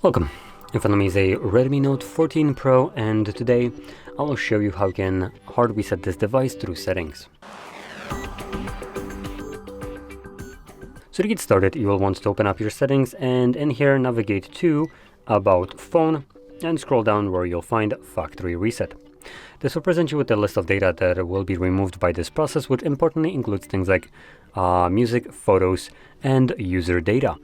Welcome. In front of me is a Redmi Note 14 Pro, and today I will show you how you can hard reset this device through settings. So to get started, you will want to open up your settings, and in here navigate to About Phone and scroll down where you'll find Factory Reset. This will present you with a list of data that will be removed by this process, which importantly includes things like music, photos, and user data.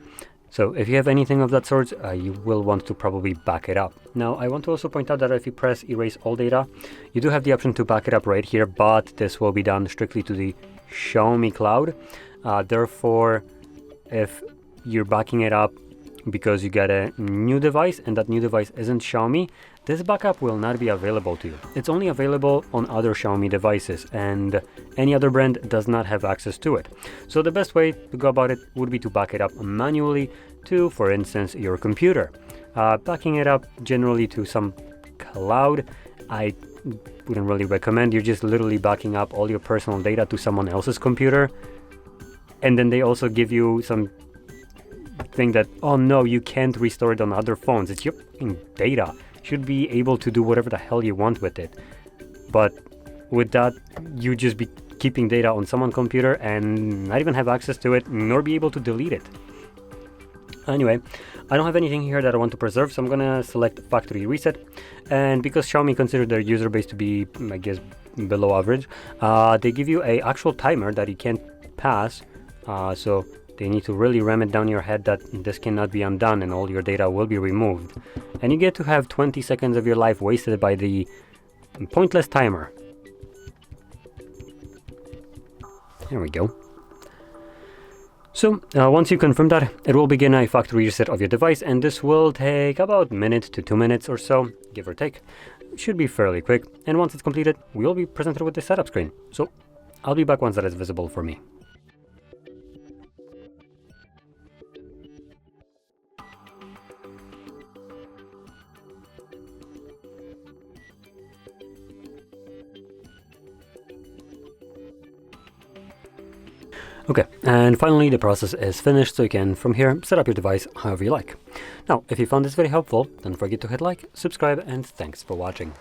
So if you have anything of that sort, you will want to probably back it up. Now, I want to also point out that if you press Erase All Data, you do have the option to back it up right here, but this will be done strictly to the Xiaomi cloud. Therefore, if you're backing it up because you get a new device and that new device isn't Xiaomi, this backup will not be available to you. It's only available on other Xiaomi devices, and any other brand does not have access to it. So the best way to go about it would be to back it up manually to, for instance, your computer. Backing it up generally to some cloud, I wouldn't really recommend. You're just literally backing up all your personal data to someone else's computer, and then they also give you some thing that, oh no, you can't restore it on other phones. It's your data. Should be able to do whatever the hell you want with it. But with that, you just be keeping data on someone's computer and not even have access to it, nor be able to delete it. Anyway, I don't have anything here that I want to preserve, so I'm gonna select Factory Reset. And because Xiaomi consider their user base to be, I guess, below average, they give you a actual timer that you can't pass. So they need to really ram it down your head that this cannot be undone and all your data will be removed. And you get to have 20 seconds of your life wasted by the pointless timer. There we go. So once you confirm that, it will begin a factory reset of your device, and this will take about a minute to 2 minutes or so, give or take. It should be fairly quick, and once it's completed, we will be presented with the setup screen. So I'll be back once that is visible for me. Okay, and finally the process is finished, so you can from here set up your device however you like. Now, if you found this very helpful, don't forget to hit like, subscribe, and thanks for watching.